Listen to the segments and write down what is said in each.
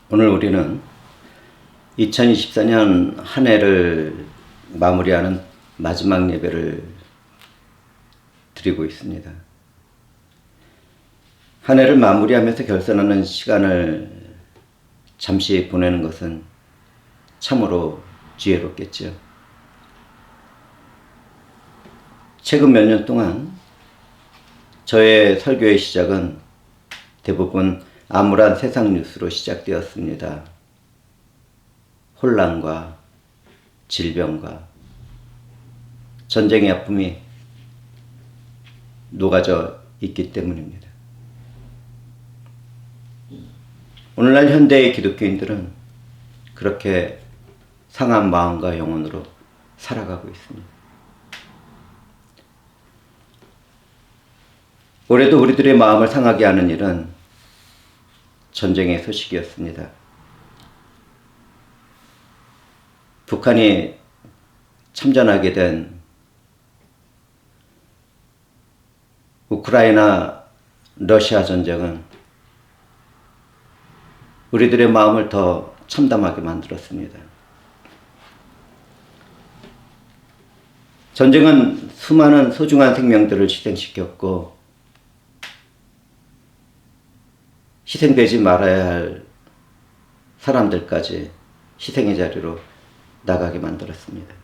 오늘 우리는 2024년 한 해를 마무리하는 마지막 예배를 드리고 있습니다. 한 해를 마무리하면서 결산하는 시간을 잠시 보내는 것은 참으로 지혜롭겠죠. 최근 몇 년 동안 저의 설교의 시작은 대부분 암울한 세상 뉴스로 시작되었습니다. 혼란과 질병과 전쟁의 아픔이 녹아져 있기 때문입니다. 오늘날 현대의 기독교인들은 그렇게 상한 마음과 영혼으로 살아가고 있습니다. 올해도 우리들의 마음을 상하게 하는 일은 전쟁의 소식이었습니다. 북한이 참전하게 된 우크라이나 러시아 전쟁은 우리들의 마음을 더 참담하게 만들었습니다. 전쟁은 수많은 소중한 생명들을 희생시켰고 희생되지 말아야 할 사람들까지 희생의 자리로 나가게 만들었습니다.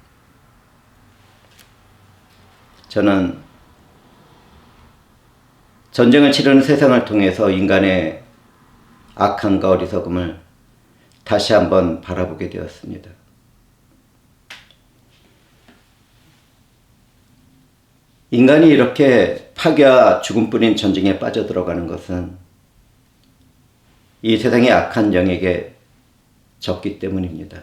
저는 전쟁을 치르는 세상을 통해서 인간의 악함과 어리석음을 다시 한번 바라보게 되었습니다. 인간이 이렇게 파괴와 죽음뿐인 전쟁에 빠져들어가는 것은 이 세상의 악한 영에게 졌기 때문입니다.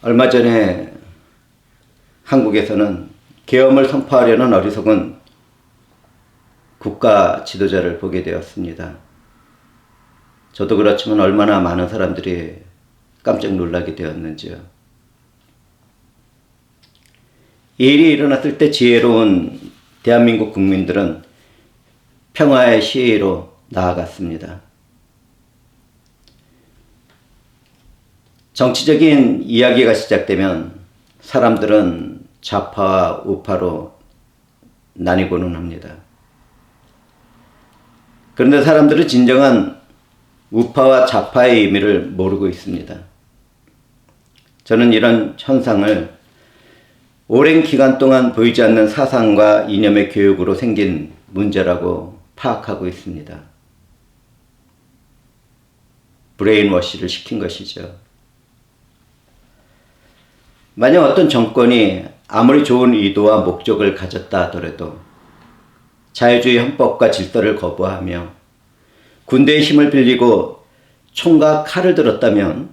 얼마 전에 한국에서는 계엄을 선포하려는 어리석은 국가 지도자를 보게 되었습니다. 저도 그렇지만 얼마나 많은 사람들이 깜짝 놀라게 되었는지요. 이 일이 일어났을 때 지혜로운 대한민국 국민들은 평화의 시위로 나아갔습니다. 정치적인 이야기가 시작되면 사람들은 좌파와 우파로 나뉘고는 합니다. 그런데 사람들은 진정한 우파와 좌파의 의미를 모르고 있습니다. 저는 이런 현상을 오랜 기간 동안 보이지 않는 사상과 이념의 교육으로 생긴 문제라고 파악하고 있습니다. 브레인워시를 시킨 것이죠. 만약 어떤 정권이 아무리 좋은 의도와 목적을 가졌다 하더라도 자유주의 헌법과 질서를 거부하며 군대의 힘을 빌리고 총과 칼을 들었다면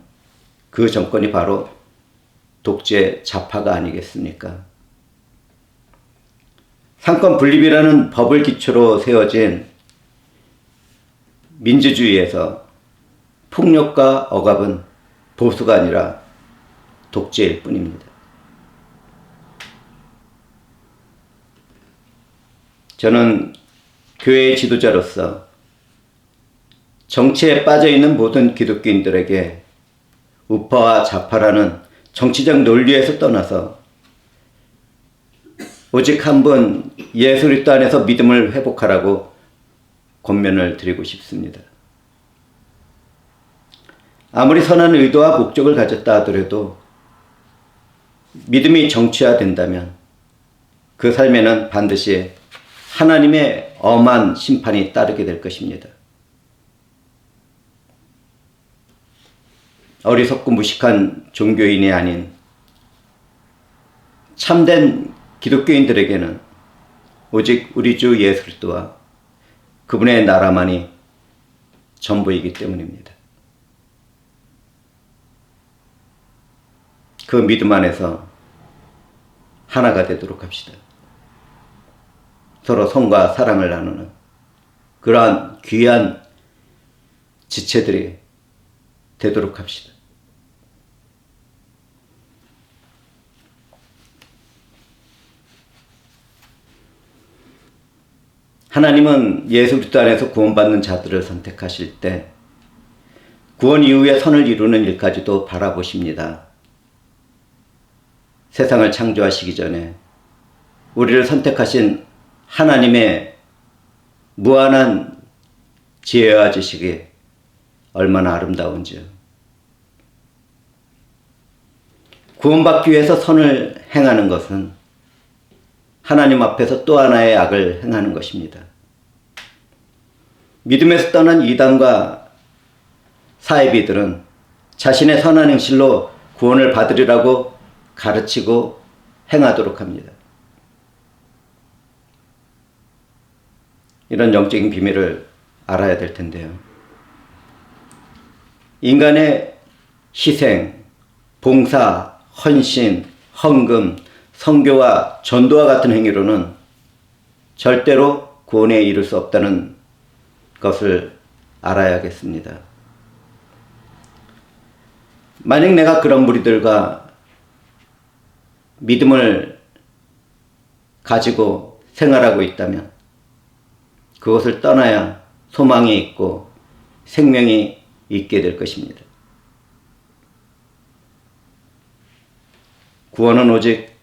그 정권이 바로 독재 좌파가 아니겠습니까? 상권 분립이라는 법을 기초로 세워진 민주주의에서 폭력과 억압은 보수가 아니라 독재일 뿐입니다. 저는 교회의 지도자로서 정치에 빠져있는 모든 기독교인들에게 우파와 좌파라는 정치적 논리에서 떠나서 오직 한 분 예수 그리스도 안에서 믿음을 회복하라고 권면을 드리고 싶습니다. 아무리 선한 의도와 목적을 가졌다 하더라도 믿음이 정치화된다면 그 삶에는 반드시 하나님의 엄한 심판이 따르게 될 것입니다. 어리석고 무식한 종교인이 아닌 참된 기독교인들에게는 오직 우리 주 예수 그리스도와 그분의 나라만이 전부이기 때문입니다. 그 믿음 안에서 하나가 되도록 합시다. 서로 성과 사랑을 나누는 그러한 귀한 지체들이 되도록 합시다. 하나님은 예수 그리스도 안에서 구원받는 자들을 선택하실 때 구원 이후에 선을 이루는 일까지도 바라보십니다. 세상을 창조하시기 전에 우리를 선택하신 하나님의 무한한 지혜와 지식이 얼마나 아름다운지요. 구원받기 위해서 선을 행하는 것은 하나님 앞에서 또 하나의 악을 행하는 것입니다. 믿음에서 떠난 이단과 사이비들은 자신의 선한 행실로 구원을 받으리라고 가르치고 행하도록 합니다. 이런 영적인 비밀을 알아야 될 텐데요. 인간의 희생, 봉사, 헌신, 헌금, 선교와 전도와 같은 행위로는 절대로 구원에 이를 수 없다는 것을 알아야겠습니다. 만약 내가 그런 무리들과 믿음을 가지고 생활하고 있다면 그것을 떠나야 소망이 있고 생명이 있게 될 것입니다. 구원은 오직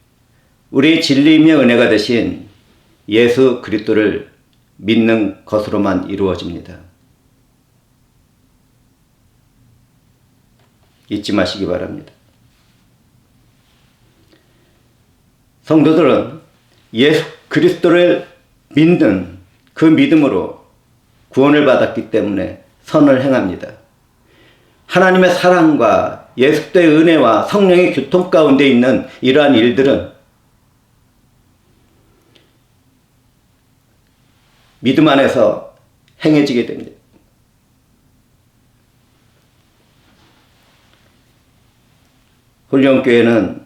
우리의 진리이며 은혜가 되신 예수 그리스도를 믿는 것으로만 이루어집니다. 잊지 마시기 바랍니다. 성도들은 예수 그리스도를 믿는 그 믿음으로 구원을 받았기 때문에 선을 행합니다. 하나님의 사랑과 예수 그리스도의 은혜와 성령의 교통 가운데 있는 이러한 일들은 믿음 안에서 행해지게 됩니다. 홀령교회는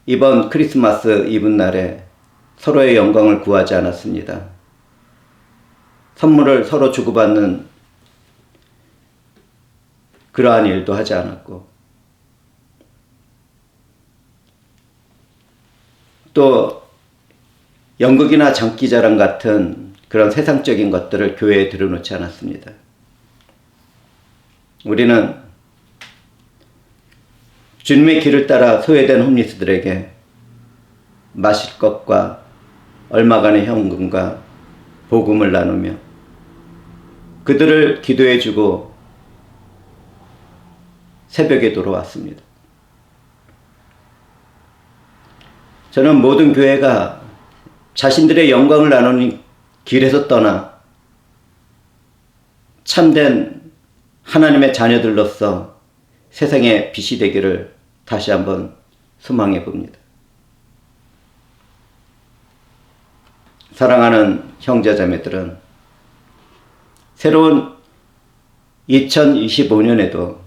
이번 크리스마스 이브날에 서로의 영광을 구하지 않았습니다. 선물을 서로 주고받는 그러한 일도 하지 않았고, 또 연극이나 장기자랑 같은 그런 세상적인 것들을 교회에 들여놓지 않았습니다. 우리는 주님의 길을 따라 소외된 홈리스들에게 마실 것과 얼마간의 현금과 복음을 나누며 그들을 기도해주고 새벽에 돌아왔습니다. 저는 모든 교회가 자신들의 영광을 나누는 길에서 떠나 참된 하나님의 자녀들로서 세상의 빛이 되기를 다시 한번 소망해 봅니다. 사랑하는 형제자매들은 새로운 2025년에도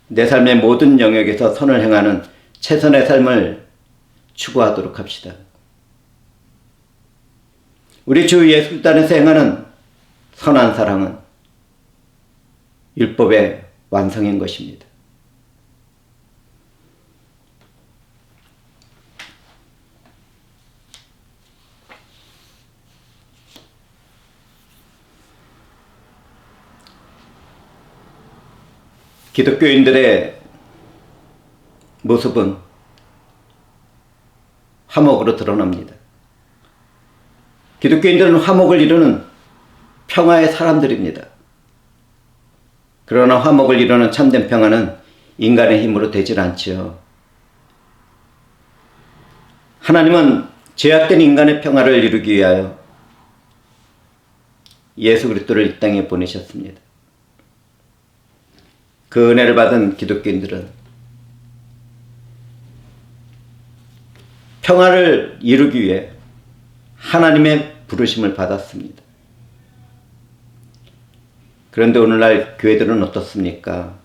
내 삶의 모든 영역에서 선을 행하는 최선의 삶을 추구하도록 합시다. 우리 주 예수 그리스도 안에서 행하는 선한 사랑은 율법의 완성인 것입니다. 기독교인들의 모습은 화목으로 드러납니다. 기독교인들은 화목을 이루는 평화의 사람들입니다. 그러나 화목을 이루는 참된 평화는 인간의 힘으로 되질 않지요. 하나님은 죄악된 인간의 평화를 이루기 위하여 예수 그리스도를 이 땅에 보내셨습니다. 그 은혜를 받은 기독교인들은 평화를 이루기 위해 하나님의 부르심을 받았습니다. 그런데 오늘날 교회들은 어떻습니까?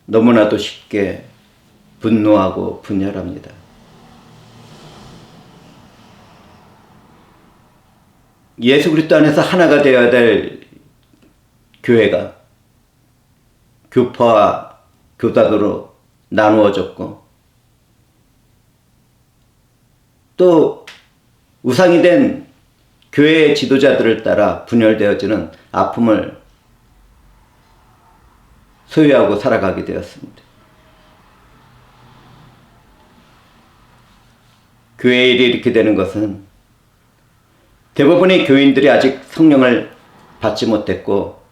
너무나도 쉽게 분노하고 분열합니다. 예수 그리스도 안에서 하나가 되어야 될 교회가 교파와 교단으로 나누어졌고, 또 우상이 된 교회의 지도자들을 따라 분열되어지는 아픔을 소유하고 살아가게 되었습니다. 교회의 일이 이렇게 되는 것은 대부분의 교인들이 아직 성령을 받지 못했고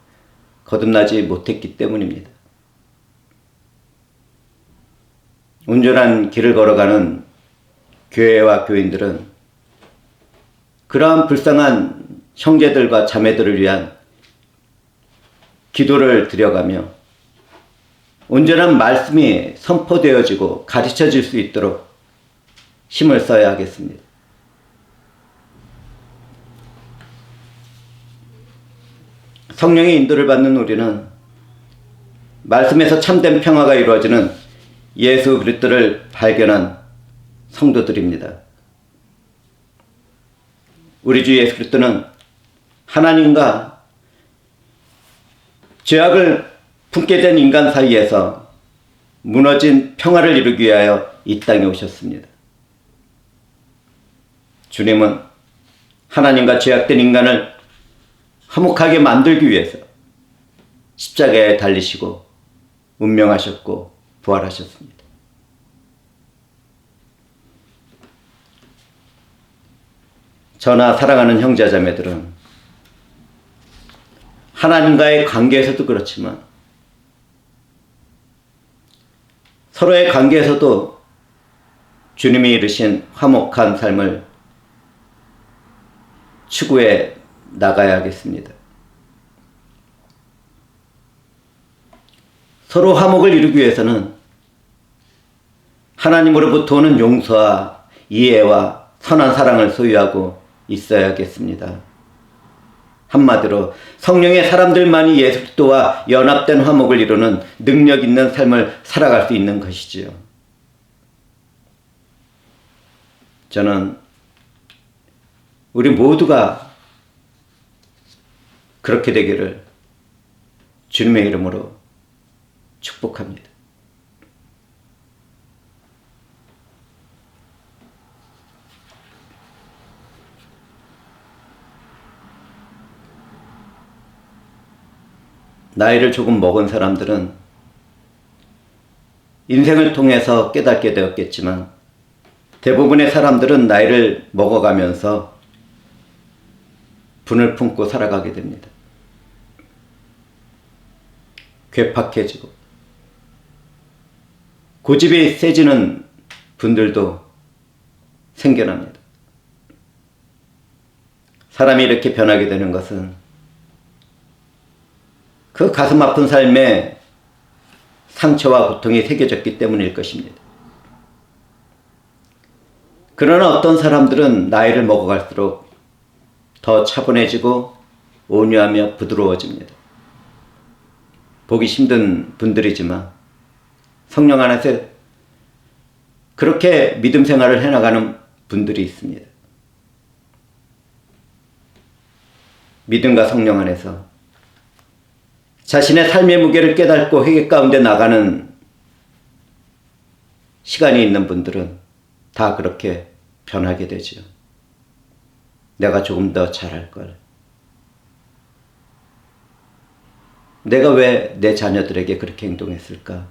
거듭나지 못했기 때문입니다. 온전한 길을 걸어가는 교회와 교인들은 그러한 불쌍한 형제들과 자매들을 위한 기도를 드려가며 온전한 말씀이 선포되어지고 가르쳐질 수 있도록 힘을 써야 하겠습니다. 성령의 인도를 받는 우리는 말씀에서 참된 평화가 이루어지는 예수 그리스도를 발견한 성도들입니다. 우리 주 예수 그리스도는 하나님과 죄악을 품게 된 인간 사이에서 무너진 평화를 이루기 위하여 이 땅에 오셨습니다. 주님은 하나님과 죄악된 인간을 화목하게 만들기 위해서 십자가에 달리시고 운명하셨고 부활하셨습니다. 저나 사랑하는 형제자매들은 하나님과의 관계에서도 그렇지만 서로의 관계에서도 주님이 이루신 화목한 삶을 추구해 나가야겠습니다. 서로 화목을 이루기 위해서는 하나님으로부터 오는 용서와 이해와 선한 사랑을 소유하고 있어야겠습니다. 한마디로 성령의 사람들만이 예수 그리스도와 연합된 화목을 이루는 능력 있는 삶을 살아갈 수 있는 것이지요. 저는 우리 모두가 그렇게 되기를 주님의 이름으로 축복합니다. 나이를 조금 먹은 사람들은 인생을 통해서 깨닫게 되었겠지만 대부분의 사람들은 나이를 먹어가면서 분을 품고 살아가게 됩니다. 괴팍해지고 고집이 세지는 분들도 생겨납니다. 사람이 이렇게 변하게 되는 것은 그 가슴 아픈 삶에 상처와 고통이 새겨졌기 때문일 것입니다. 그러나 어떤 사람들은 나이를 먹어갈수록 더 차분해지고 온유하며 부드러워집니다. 보기 힘든 분들이지만 성령 안에서 그렇게 믿음 생활을 해나가는 분들이 있습니다. 믿음과 성령 안에서 자신의 삶의 무게를 깨닫고 회개 가운데 나가는 시간이 있는 분들은 다 그렇게 변하게 되죠. 내가 조금 더 잘할 걸. 내가 왜 내 자녀들에게 그렇게 행동했을까?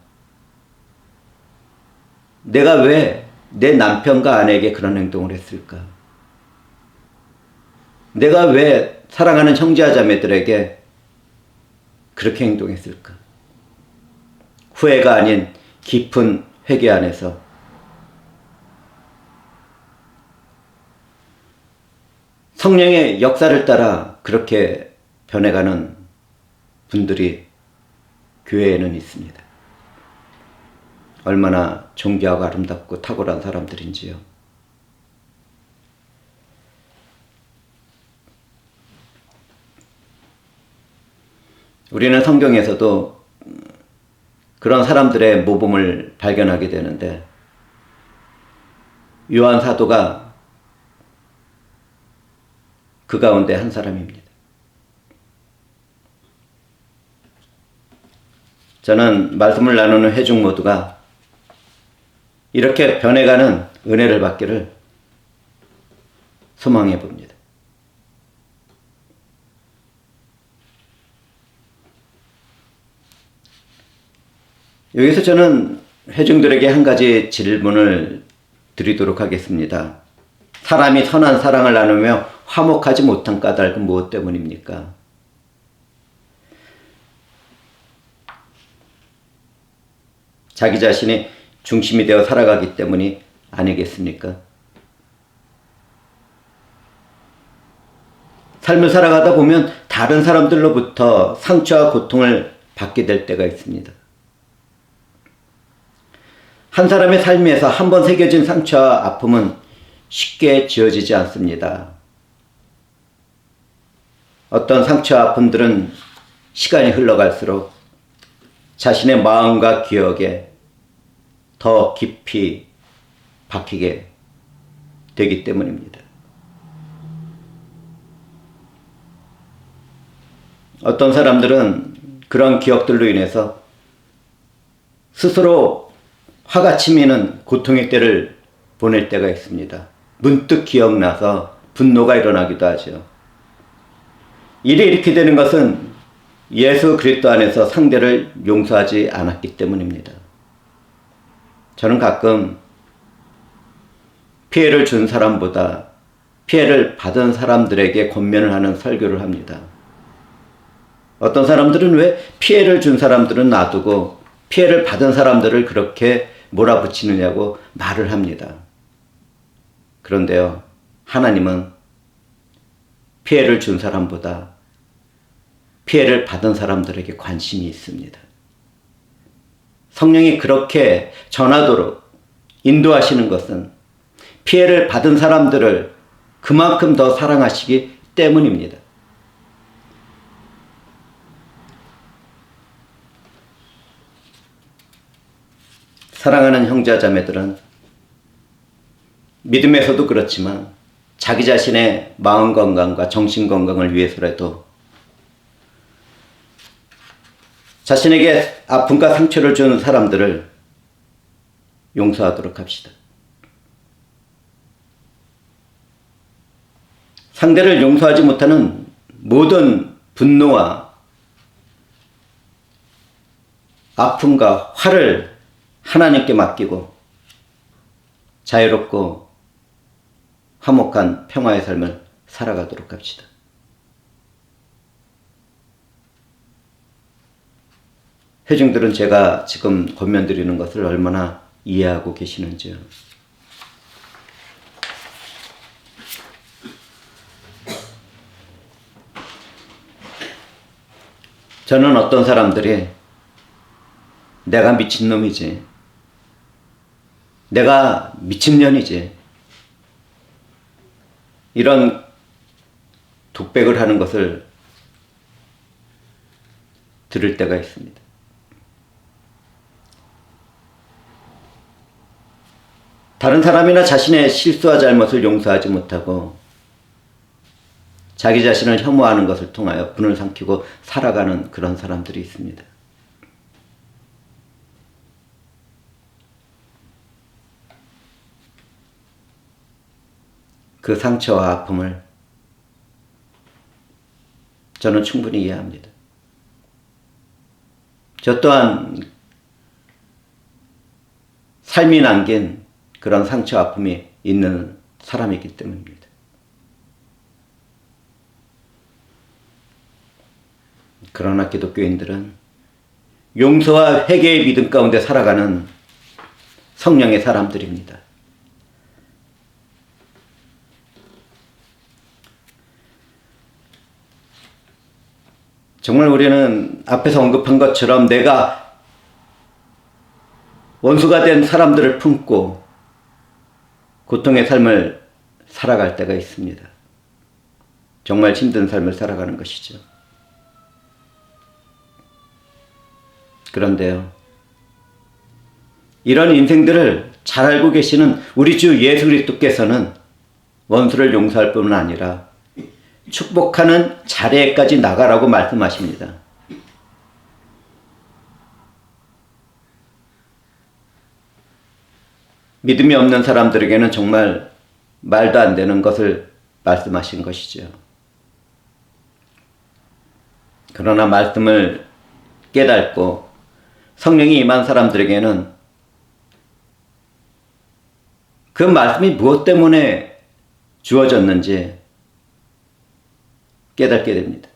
내가 왜 내 남편과 아내에게 그런 행동을 했을까? 내가 왜 사랑하는 형제와 자매들에게 그렇게 행동했을까? 후회가 아닌 깊은 회개 안에서 성령의 역사를 따라 그렇게 변해가는 분들이 교회에는 있습니다. 얼마나 존귀하고 아름답고 탁월한 사람들인지요. 우리는 성경에서도 그런 사람들의 모범을 발견하게 되는데 요한 사도가 그 가운데 한 사람입니다. 저는 말씀을 나누는 회중 모두가 이렇게 변해가는 은혜를 받기를 소망해 봅니다. 여기서 저는 회중들에게 한 가지 질문을 드리도록 하겠습니다. 사람이 선한 사랑을 나누며 화목하지 못한 까닭은 무엇 때문입니까? 자기 자신이 중심이 되어 살아가기 때문이 아니겠습니까? 삶을 살아가다 보면 다른 사람들로부터 상처와 고통을 받게 될 때가 있습니다. 한 사람의 삶에서 한 번 새겨진 상처와 아픔은 쉽게 지워지지 않습니다. 어떤 상처와 아픔들은 시간이 흘러갈수록 자신의 마음과 기억에 더 깊이 박히게 되기 때문입니다. 어떤 사람들은 그런 기억들로 인해서 스스로 화가 치미는 고통의 때를 보낼 때가 있습니다. 문득 기억나서 분노가 일어나기도 하죠. 일이 이렇게 되는 것은 예수 그리스도 안에서 상대를 용서하지 않았기 때문입니다. 저는 가끔 피해를 준 사람보다 피해를 받은 사람들에게 권면을 하는 설교를 합니다. 어떤 사람들은 왜 피해를 준 사람들은 놔두고 피해를 받은 사람들을 그렇게 몰아붙이느냐고 말을 합니다. 그런데요, 하나님은 피해를 준 사람보다 피해를 받은 사람들에게 관심이 있습니다. 성령이 그렇게 전하도록 인도하시는 것은 피해를 받은 사람들을 그만큼 더 사랑하시기 때문입니다. 사랑하는 형제자매들은 믿음에서도 그렇지만 자기 자신의 마음 건강과 정신 건강을 위해서라도 자신에게 아픔과 상처를 주는 사람들을 용서하도록 합시다. 상대를 용서하지 못하는 모든 분노와 아픔과 화를 하나님께 맡기고 자유롭고 화목한 평화의 삶을 살아가도록 합시다. 회중들은 제가 지금 권면드리는 것을 얼마나 이해하고 계시는지요. 저는 어떤 사람들이 내가 미친놈이지, 내가 미친년이지, 이런 독백을 하는 것을 들을 때가 있습니다. 다른 사람이나 자신의 실수와 잘못을 용서하지 못하고 자기 자신을 혐오하는 것을 통하여 분을 삼키고 살아가는 그런 사람들이 있습니다. 그 상처와 아픔을 저는 충분히 이해합니다. 저 또한 삶이 남긴 그런 상처 아픔이 있는 사람이기 때문입니다. 그러나 기독교인들은 용서와 회개의 믿음 가운데 살아가는 성령의 사람들입니다. 정말 우리는 앞에서 언급한 것처럼 내가 원수가 된 사람들을 품고 고통의 삶을 살아갈 때가 있습니다. 정말 힘든 삶을 살아가는 것이죠. 그런데요, 이런 인생들을 잘 알고 계시는 우리 주 예수 그리스도께서는 원수를 용서할 뿐만 아니라 축복하는 자리에까지 나가라고 말씀하십니다. 믿음이 없는 사람들에게는 정말 말도 안 되는 것을 말씀하신 것이죠. 그러나 말씀을 깨닫고 성령이 임한 사람들에게는 그 말씀이 무엇 때문에 주어졌는지 깨닫게 됩니다.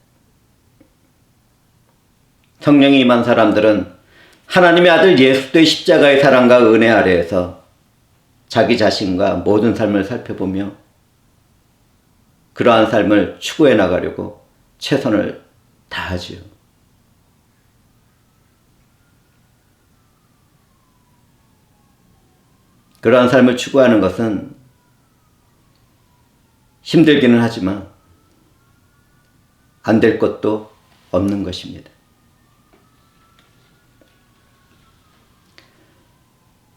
성령이 임한 사람들은 하나님의 아들 예수 그리스도의 십자가의 사랑과 은혜 아래에서 자기 자신과 모든 삶을 살펴보며 그러한 삶을 추구해 나가려고 최선을 다하지요. 그러한 삶을 추구하는 것은 힘들기는 하지만 안 될 것도 없는 것입니다.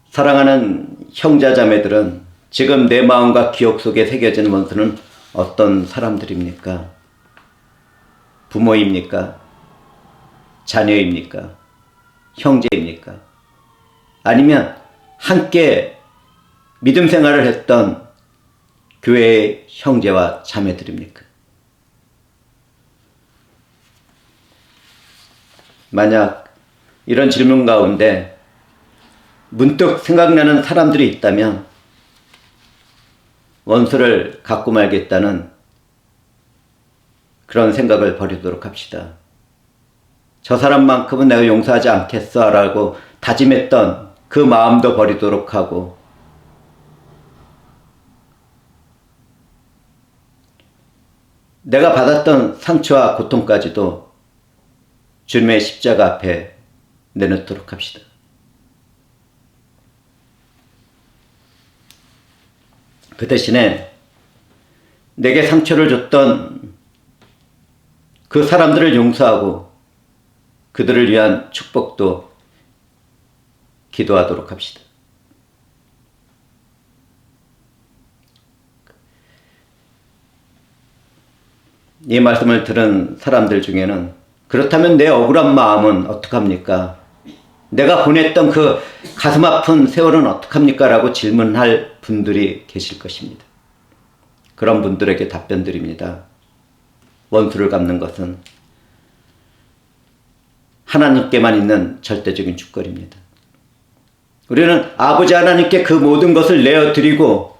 사랑하는 형제자매들은 지금 내 마음과 기억 속에 새겨진 원수는 어떤 사람들입니까? 부모입니까? 자녀입니까? 형제입니까? 아니면 함께 믿음 생활을 했던 교회의 형제와 자매들입니까? 만약 이런 질문 가운데 문득 생각나는 사람들이 있다면 원수를 갖고 말겠다는 그런 생각을 버리도록 합시다. 저 사람만큼은 내가 용서하지 않겠어 라고 다짐했던 그 마음도 버리도록 하고 내가 받았던 상처와 고통까지도 주님의 십자가 앞에 내놓도록 합시다. 그 대신에 내게 상처를 줬던 그 사람들을 용서하고 그들을 위한 축복도 기도하도록 합시다. 이 말씀을 들은 사람들 중에는 그렇다면 내 억울한 마음은 어떡합니까? 내가 보냈던 그 가슴 아픈 세월은 어떡합니까? 라고 질문할 분들이 계실 것입니다. 그런 분들에게 답변 드립니다. 원수를 갚는 것은 하나님께만 있는 절대적인 주권입니다. 우리는 아버지 하나님께 그 모든 것을 내어드리고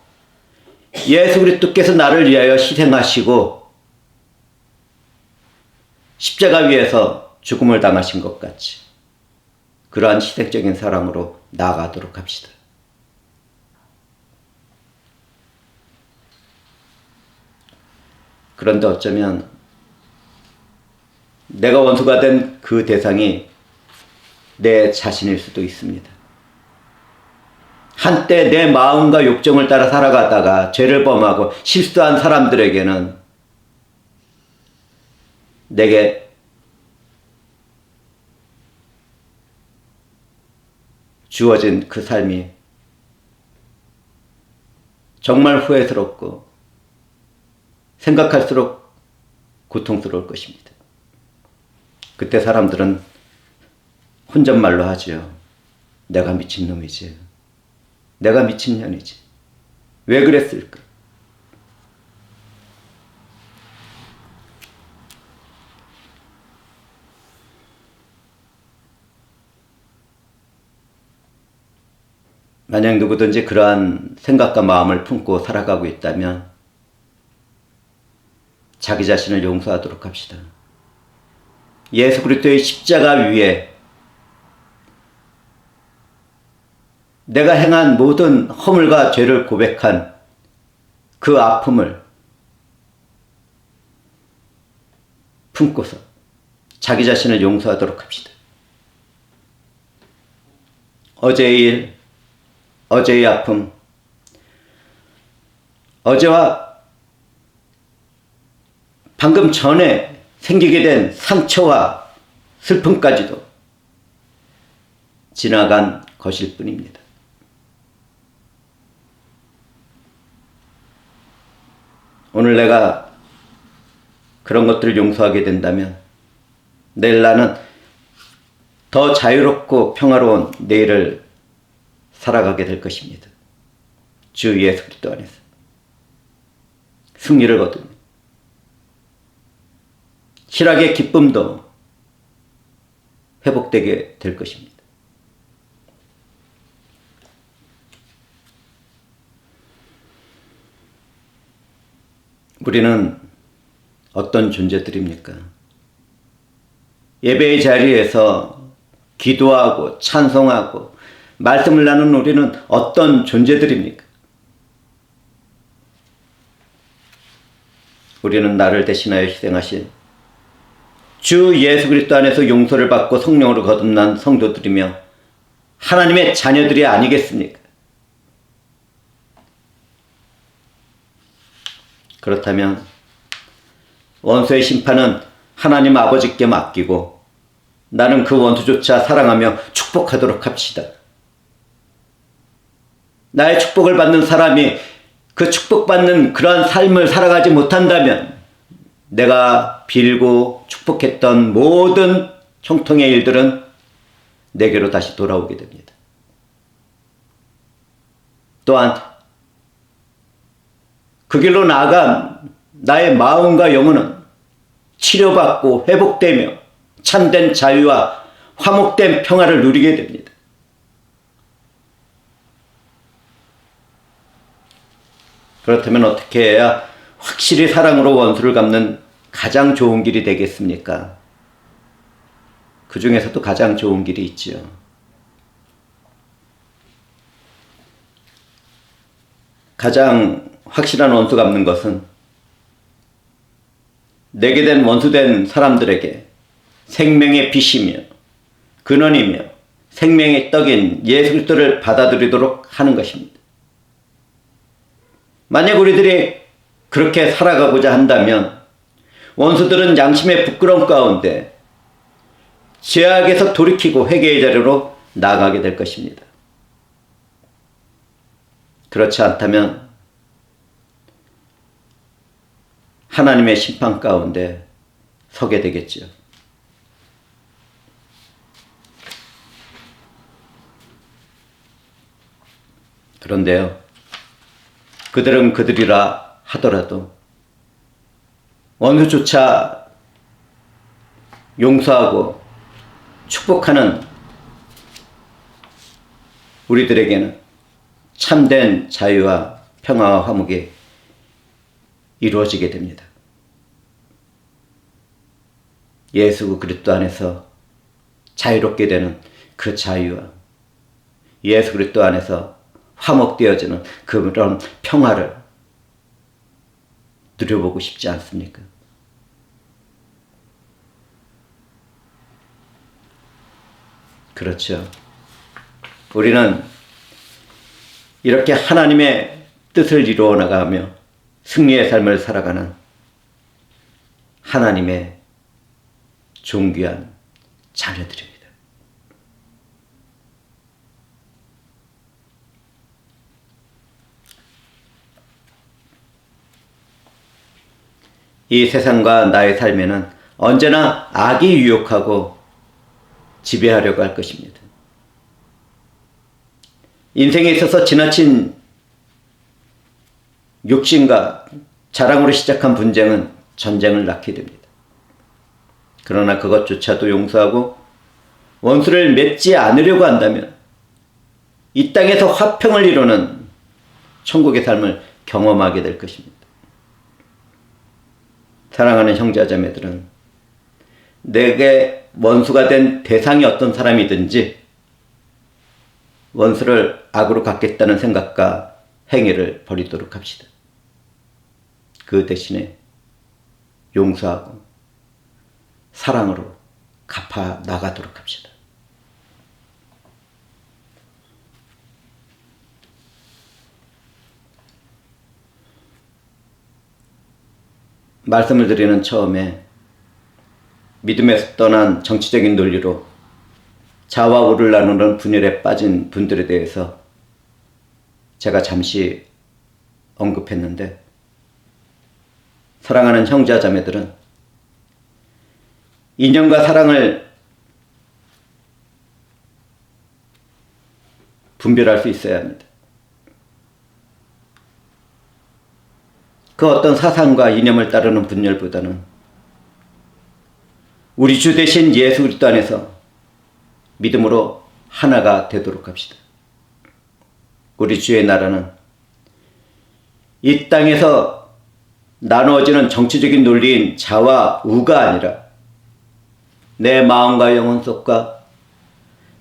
예수 그리스도께서 나를 위하여 희생하시고 십자가 위에서 죽음을 당하신 것 같이 그러한 희생적인 사랑으로 나아가도록 합시다. 그런데 어쩌면 내가 원수가 된 그 대상이 내 자신일 수도 있습니다. 한때 내 마음과 욕정을 따라 살아가다가 죄를 범하고 실수한 사람들에게는 내게 주어진 그 삶이 정말 후회스럽고 생각할수록 고통스러울 것입니다. 그때 사람들은 혼잣말로 하지요. 내가 미친놈이지. 내가 미친년이지. 왜 그랬을까? 만약 누구든지 그러한 생각과 마음을 품고 살아가고 있다면 자기 자신을 용서하도록 합시다. 예수 그리스도의 십자가 위에 내가 행한 모든 허물과 죄를 고백한 그 아픔을 품고서 자기 자신을 용서하도록 합시다. 어제의 일, 어제의 아픔, 어제와 방금 전에 생기게 된 상처와 슬픔까지도 지나간 것일 뿐입니다. 오늘 내가 그런 것들을 용서하게 된다면 내일 나는 더 자유롭고 평화로운 내일을 살아가게 될 것입니다. 주 예수 그리스도 안에서 승리를 거두며 희락의 기쁨도 회복되게 될 것입니다. 우리는 어떤 존재들입니까? 예배의 자리에서 기도하고 찬송하고 말씀을 나누는 우리는 어떤 존재들입니까? 우리는 나를 대신하여 희생하신 주 예수 그리스도 안에서 용서를 받고 성령으로 거듭난 성도들이며 하나님의 자녀들이 아니겠습니까? 그렇다면 원수의 심판은 하나님 아버지께 맡기고 나는 그 원수조차 사랑하며 축복하도록 합시다. 나의 축복을 받는 사람이 그 축복받는 그러한 삶을 살아가지 못한다면 내가 빌고 축복했던 모든 형통의 일들은 내게로 다시 돌아오게 됩니다. 또한 그 길로 나아간 나의 마음과 영혼은 치료받고 회복되며 참된 자유와 화목된 평화를 누리게 됩니다. 그렇다면 어떻게 해야 확실히 사랑으로 원수를 갚는 가장 좋은 길이 되겠습니까? 그 중에서도 가장 좋은 길이 있지요. 가장 확실한 원수 갚는 것은 내게 된 원수된 사람들에게 생명의 빛이며 근원이며 생명의 떡인 예수 그리스도를 받아들이도록 하는 것입니다. 만약 우리들이 그렇게 살아가고자 한다면 원수들은 양심의 부끄러움 가운데 죄악에서 돌이키고 회개의 자리로 나아가게 될 것입니다. 그렇지 않다면 하나님의 심판 가운데 서게 되겠지요. 그런데요, 그들은 그들이라 하더라도 원수조차 용서하고 축복하는 우리들에게는 참된 자유와 평화와 화목이 이루어지게 됩니다. 예수 그리스도 안에서 자유롭게 되는 그 자유와 예수 그리스도 안에서 화목되어지는 그런 평화를 누려보고 싶지 않습니까? 그렇죠. 우리는 이렇게 하나님의 뜻을 이루어 나가며 승리의 삶을 살아가는 하나님의 존귀한 자녀들입니다. 이 세상과 나의 삶에는 언제나 악이 유혹하고 지배하려고 할 것입니다. 인생에 있어서 지나친 욕심과 자랑으로 시작한 분쟁은 전쟁을 낳게 됩니다. 그러나 그것조차도 용서하고 원수를 맺지 않으려고 한다면 이 땅에서 화평을 이루는 천국의 삶을 경험하게 될 것입니다. 사랑하는 형제자매들은 내게 원수가 된 대상이 어떤 사람이든지 원수를 악으로 갚겠다는 생각과 행위를 버리도록 합시다. 그 대신에 용서하고 사랑으로 갚아 나가도록 합시다. 말씀을 드리는 처음에 믿음에서 떠난 정치적인 논리로 좌와 우를 나누는 분열에 빠진 분들에 대해서 제가 잠시 언급했는데, 사랑하는 형제와 자매들은 인연과 사랑을 분별할 수 있어야 합니다. 그 어떤 사상과 이념을 따르는 분열보다는 우리 주 되신 예수 그리스도 안에서 믿음으로 하나가 되도록 합시다. 우리 주의 나라는 이 땅에서 나누어지는 정치적인 논리인 자와 우가 아니라 내 마음과 영혼 속과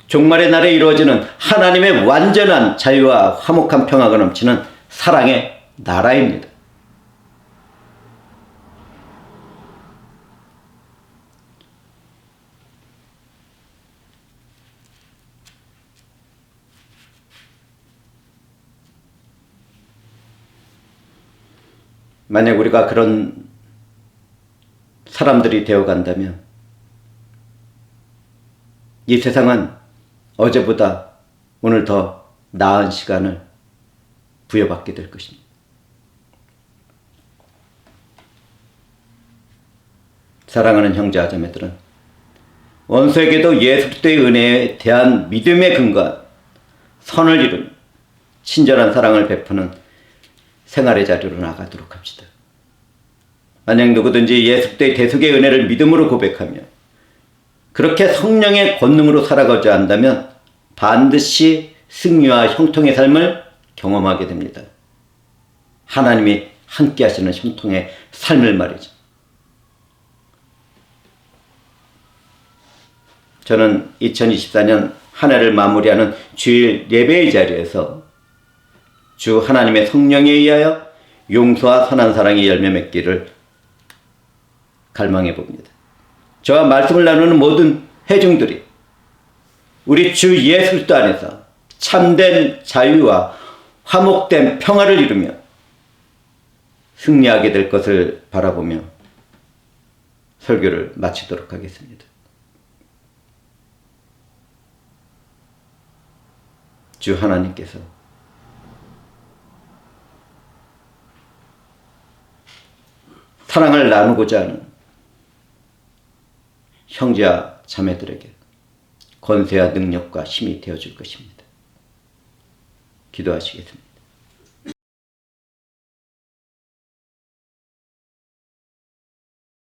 종말의 날에 이루어지는 하나님의 완전한 자유와 화목한 평화가 넘치는 사랑의 나라입니다. 만약 우리가 그런 사람들이 되어간다면 이 세상은 어제보다 오늘 더 나은 시간을 부여받게 될 것입니다. 사랑하는 형제와 자매들은 원수에게도 예수 그리스도의 은혜에 대한 믿음의 근거한 선을 이루는 친절한 사랑을 베푸는 생활의 자리로 나가도록 합시다. 만약 누구든지 예수 그리스도의 대속의 은혜를 믿음으로 고백하며 그렇게 성령의 권능으로 살아가자 한다면 반드시 승리와 형통의 삶을 경험하게 됩니다. 하나님이 함께 하시는 형통의 삶을 말이죠. 저는 2024년 한 해를 마무리하는 주일 예배의 자리에서 주 하나님의 성령에 의하여 용서와 선한 사랑의 열매 맺기를 갈망해 봅니다. 저와 말씀을 나누는 모든 회중들이 우리 주 예수 그리스도 안에서 참된 자유와 화목된 평화를 이루며 승리하게 될 것을 바라보며 설교를 마치도록 하겠습니다. 주 하나님께서 사랑을 나누고자 하는 형제와 자매들에게 권세와 능력과 힘이 되어줄 것입니다. 기도하시겠습니다.